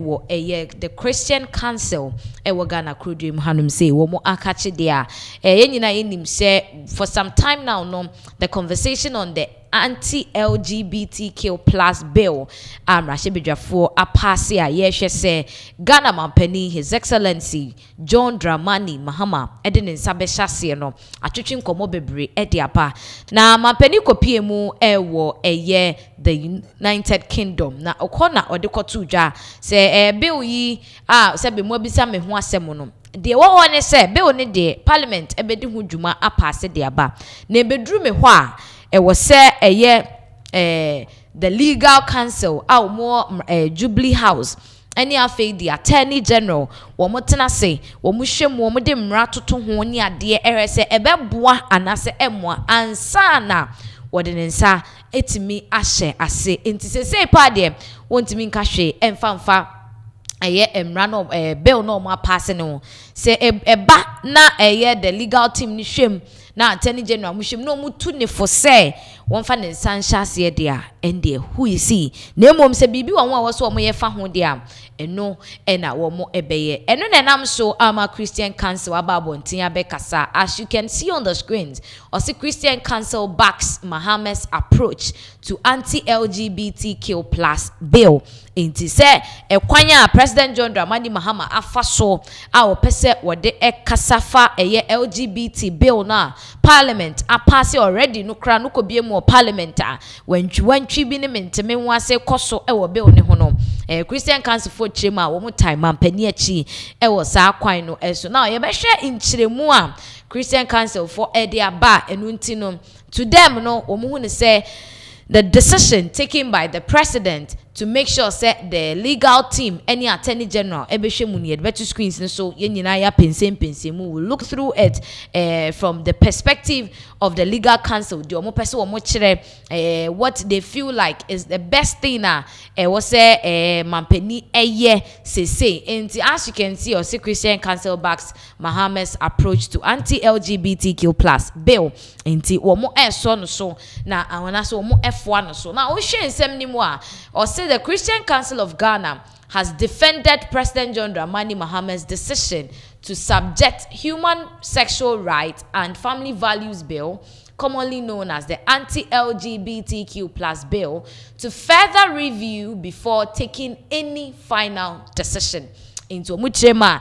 wo the Christian Council wo Ghana Krodrim Hanum say wo mo akache dia nyina enim say for some time now no the conversation on the Anti-LGBTQ plus bill Rashe Bidwafo apase a yehwe say Ghana Mampani His Excellency John Dramani Mahama ede ne nsa be hyase no atwetwe nkomo bebre ede apa na Mampani kopie mu wo the United Kingdom na okona ode kotu dwa say bill yi say be mo bisa me ho asem no de wo ne say bill ne de parliament ebedi ho dwuma apase de aba na ebedru me ho a was say the legal council more Jubilee House any afi the attorney general womo tena se womo hwem womo de mra toto ho ni ade se ebeboa anase emmoa ansa na wode ne nsa etimi ahye ase enti se pa de wontimi nka hwe emfamfa emra no bill no mo pass no se eba na the legal team ni hwem na attorney general mushim no mutu ne for say won fa ne sanhyase de a ende who is he na emom se bibi won a wo so mo ye fa ho de a eno na wo mo ebeye eno na nam so ama Christian Council ababontin abekasa as you can see on the screens or see Christian Council backs Mahama's approach to anti-LGBTQ plus bill inti se ekwanya President John Dramani Mahama afa so a wo pese wode kasafa LGBT bill na parliament apase already no kra no kobie mu parliament a wantwi bi ne menteme ho ase koso wo bill ne ho no Christian Council for chema wo mu time mampani achi wo sa kwan no eso na ye behwe nchiremu a Christian Council for ede aba enu nti no to them no wo mu hu ne say the decision taken by the president to make sure say the legal team any attorney general ebehwe mu ne better screens so yenyina ya pensem mu will look through it from the perspective of the legal council the omo person omo kire what they feel like is the best thing was say mampani say and as you can see or see Christian Council backs Mahama's approach to anti-LGBTQ plus bill enti omo so no so na awona so omo f1 no so na o hwe nsem ni mu a or say the Christian Council of Ghana has defended President John Dramani Mahama's decision to subject Human Sexual Rights and Family Values Bill, commonly known as the Anti-LGBTQ plus bill, to further review before taking any final decision. Into muchema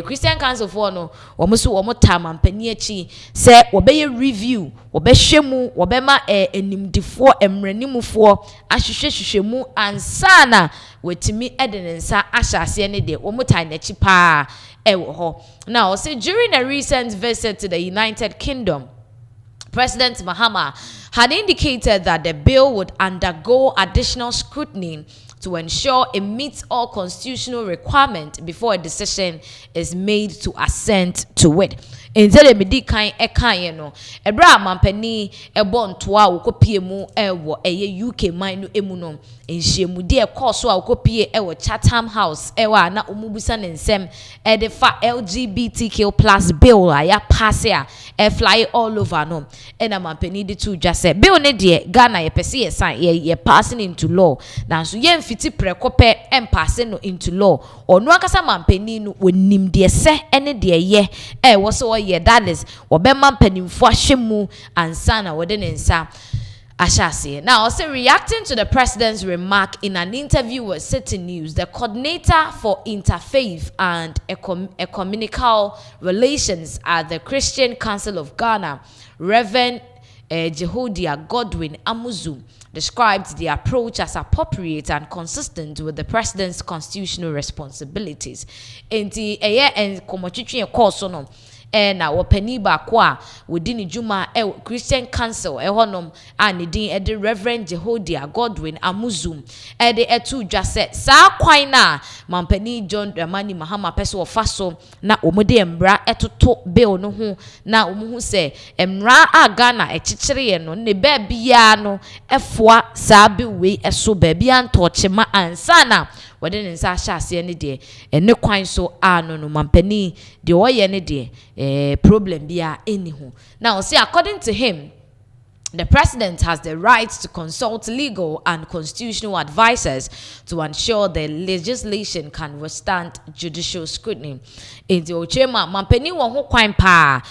Christian Council for no womuso womo tama mpani achi se wobeye review wobehwemu wobema enimdifo emranimufo ahwehwehwemu ansana wetimi edenensa ahyase ne de womutan na chi pa ewo ho. Now say during a recent visit to the United Kingdom, President Mahama had indicated that the bill would undergo additional scrutiny to ensure it meets all constitutional requirements before a decision is made to assent to it. Instead of medi kan ekan no ebra mampani ebontoa wokopie mu ewo UK man no emu no enhyiemu de course a wokopie ewo Chatham House ewa na omubusa ne nsem de fa LGBTQ plus bill a ya pass a fly all over no na mampani de to just say bill ne de Ghana ye pese ye sign ye passing into law na so ye mfiti prekope passing no into law ono akasa mampani no wonim de se ene de ye wo so yeah, that is wobema mpanimfo ahwemu ansana wode ne nsa ashase. Now also reacting to the president's remark in an interview with City News, the coordinator for interfaith and ecumenical relations at the Christian Council of Ghana, Reverend Jehodia Godwin Amuzu, described the approach as appropriate and consistent with the president's constitutional responsibilities. Enti and komochichi course no na wopani ba kwa wodini juma Christian Council honom ani din ede Reverend Jehodia Godwin Amuzu ede etu dwase sa kwan na mampani John Dramani Mahama pese ofaso na omode embra etoto bill no ho na omuhu se emra a Ghana echichire no ne ba bia no efoa sa bi we eso ba bia ntochema ansana wode ne nsa hyase ne de ene kwan so no mampani de oye ne de problem bia eni ho. Now see according to him The president has the right to consult legal and constitutional advisors to ensure the legislation can withstand judicial scrutiny. Enti ochema mampeni wo ho kwan pa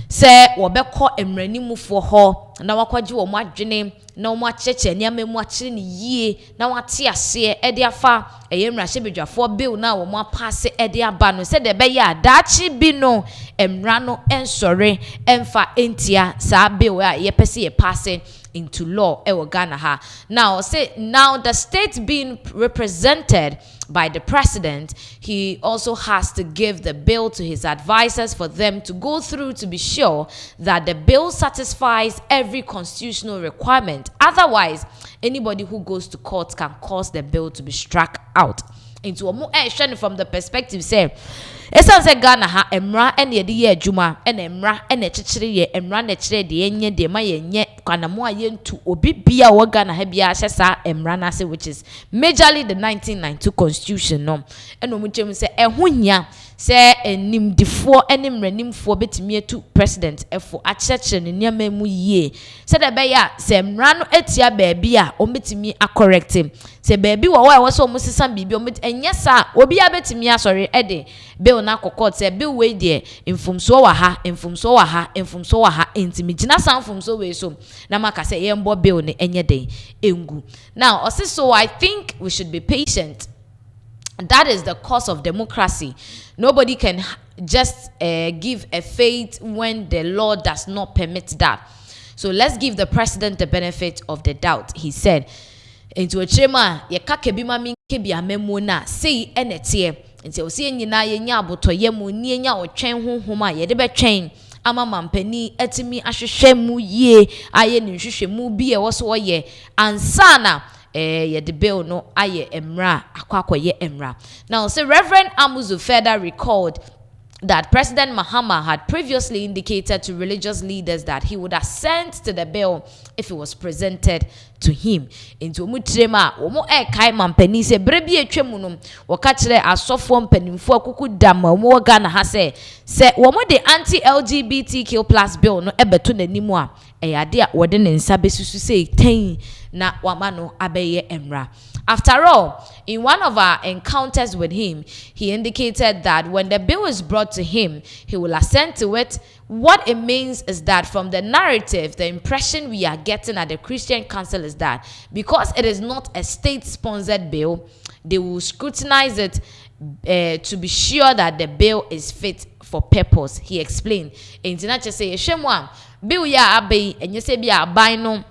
se wobekọ emranimufo ho na wakwaje wo adwene na wo acheche niam mu akire ne yie na wate ase e de afa emrahye bill na wo apase e de aba no se de be ya dachi bi no emra no ensore emfa entia sa bill a ye pese ye passe into law e wo Ghana ha. Now the state being represented by the president, he also has to give the bill to his advisors for them to go through to be sure that the bill satisfies every constitutional requirement. Otherwise, anybody who goes to court can cause the bill to be struck out. Into a more from the perspective say esan se Ghana ha emra ene ye de ye adwuma ene emra ene kyekyere ye emra na kyere de enye de ma ye nye kwanamo aye ntu obi bia wo Ghana ha bia hye sa emra na se, which is majorly the 1992 constitution no eno mu chem se ehonya se enimdifo ene mranimfo betimi etu president efo akyekere ne niam mu yie se de be ya se emra no etia ba bia o betimi acorrect se baabi wo wa so mo sesam bibi o enye sa obi abetimi asori ede bill na kokot se bill we de infumso wa ha ntimi gina san fumso we so na maka se yembo bill ne enye den engu. Now also I think we should be patient. That is the course of democracy. Nobody can just give a faith when the law does not permit that. So let's give the president the benefit of the doubt. He said into a chema ye kakebi mami kebi amemu na sei enete nti o se nyina ye nya abotoye mu ni nya otwen honhoma ye de betwen ama mampani atimi ahwehwe mu yie aye ni hwehwe mu bi e wo so ye ansana ye the bill no aye emra akwakoye emra. Now so Reverend Amuzu further recalled that President Mahama had previously indicated to religious leaders that he would assent to the bill if it was presented to him. Into mutrema omo kai mampani se brebi etwemu no woka kire asofo mpanimfo akuku dama omo Ghana ha se womo de anti-LGBTQ+ bill no ebeto nanimu a eyade a wode ne nsa besusu se ten na wama no abeye emra. After all, in one of our encounters with him, he indicated that when the bill is brought to him, he will assent to it. What it means is that from the narrative, the impression we are getting at the Christian Council is that because it is not a state-sponsored bill, they will scrutinize it to be sure that the bill is fit for purpose. He explained. Bill ya abe enye se bia aban no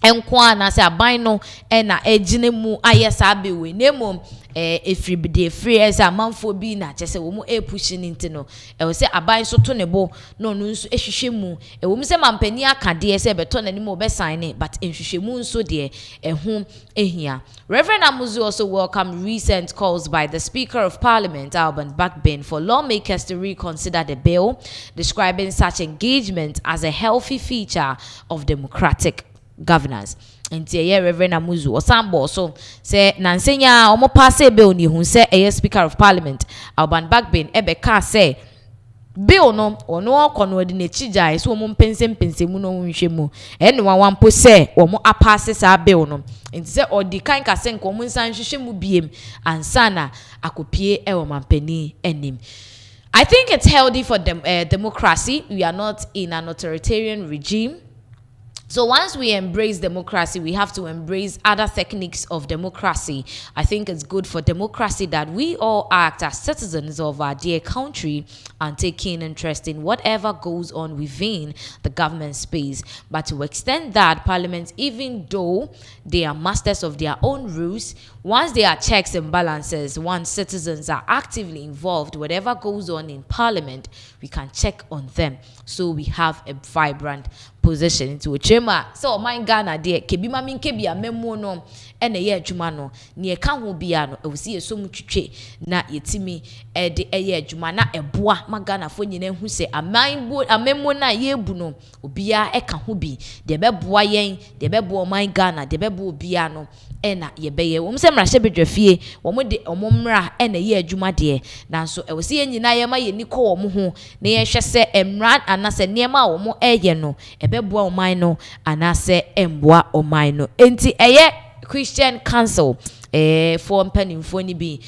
enkwa na se aban no na ejine mu ayesa be we nemo efri de free as amanfo bi na chese wo mu epushi nti no e se aban so to ne bo no no nso ehwehwe mu wo mu se mampani akade se beto na ni mo be sign but ehwehwe mu nso de ehum ehia. Reverend Amuzu also welcomed recent calls by the Speaker of Parliament Alban Backbin for lawmakers to reconsider the bill, describing such engagement as a healthy feature of democratic governance. Nti Reverend Amuzu osambo so say nansenya omo pass bill ni hu say Speaker of Parliament Alban Backbin ebeka say bill no ono okono de n'echija so omo mpensem no nhwemu ene wampo say omo apase sa bill no nti say odi kan ka sen ko omo nsan hwehwemu biem ansana akopie e wo mampani enim. I think it's healthy for democracy. We are not in an authoritarian regime. So once we embrace democracy, we have to embrace other techniques of democracy. I think it's good for democracy that we all act as citizens of our dear country and take keen interest in whatever goes on within the government space. But to extend that, Parliament, even though they are masters of their own rules, once there are checks and balances, once citizens are actively involved, whatever goes on in Parliament, we can check on them. So we have a vibrant position into a chema. So my Ghana de kebi mami kebi amemo no ene ye adwuma no ne ka ho bia no e wosi eso mutwetwe na yetimi de ye adwuma na eboa ma Ghana fo nyina hu se amemo na ye bu no obia e ka ho bi de beboa yen de beboa my Ghana de beboa obia no ena yebeye wo mse mra hyebedwafie wo mo de omomra ena ye adwuma de nanso e wo se nyina ye ma ye niko wo mo ho na ye hwe se emra anase niema wo mo eye no ebeboa oman no anase emboa oman no enti eye Christian Council for mpanimfo ni bi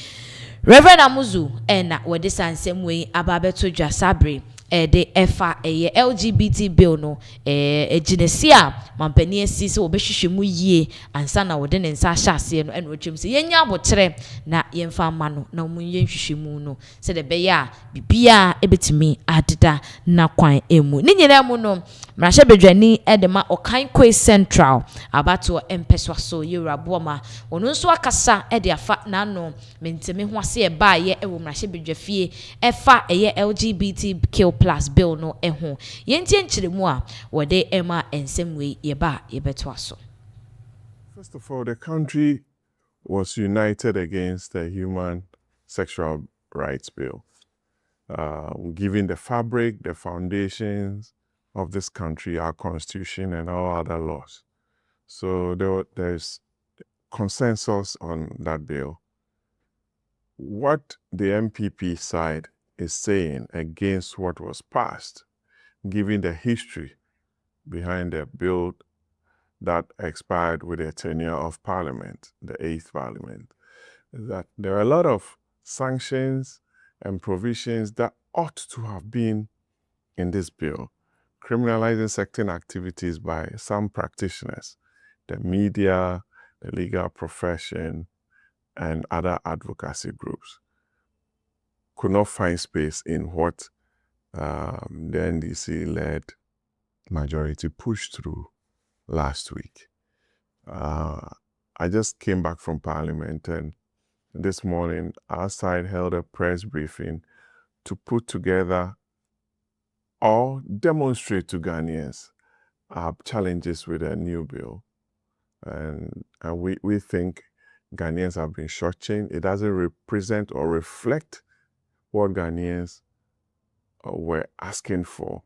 Reverend Amuzu ena wo de sansem we ababeto dwa sabre de efa LGBT bill no ejinesi a mampani esi se obehwehwemu yie ansa na wode ne nsa ahyase no eno otwem se yenya abokere na yemfa ma no na mu yenhwehwemu no se de be ya bibia ebetimi adeda na kwan emu ni nyina mu no mrahye bedwani edema okan kwe central abato empeswa so yewrabo ma ono nso akasa de afa na no mentemi ho ase e ba ye ewo mrahye bedwafie efa LGBTQ plus bill no eho yentie nkyeremu a wode ema ensemwe yeba yebeto aso. First of all, the country was united against the Human Sexual Rights Bill, giving the fabric, the foundations of this country, our constitution and all other laws. So there's consensus on that bill. What the MPP side is saying against what was passed, given the history behind the bill that expired with the tenure of Parliament, the 8th Parliament, is that there are a lot of sanctions and provisions that ought to have been in this bill, criminalizing certain activities by some practitioners, the media, the legal profession, and other advocacy groups. Could not find space in what the NDC-led majority pushed through last week. I just came back from Parliament, and this morning our side held a press briefing to put together or demonstrate to Ghanaians our challenges with a new bill. And we think Ghanaians have been shortchanged. It doesn't represent or reflect what Ghanaians were asking for.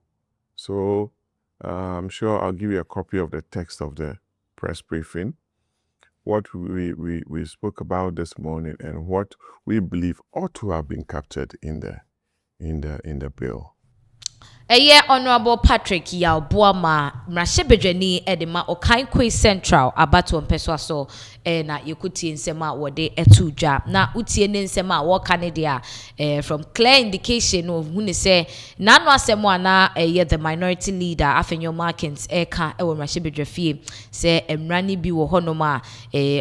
So I'm sure I'll give you a copy of the text of the press briefing, what we spoke about this morning and what we believe ought to have been captured in the bill. Honorable Patrick Yalboama mrahye bedwani edema Okankwe Central abato mpeswa so na yekuti nsema wode etudwa na utie ne nsema wo Canada from clear indication of hune se nanu asemo na the minority leader Afenyo Markins eka ewo mrahye bedwafie se emrani bi wo honoma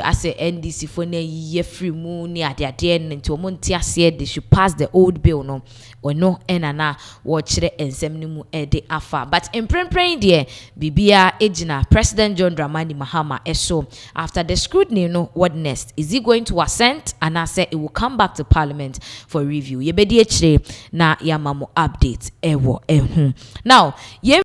ase NDC fo na yiye free mu ni ade nti omo nti ase they should pass the old bill no ono enana wo kire ensem ni mu ede afa but in prempren de bibia ejina President John Dramani Mahama eso after the scrutiny no what next is he going to assent and I say it will come back to Parliament for review yebedi ekire na yamamo update ewo now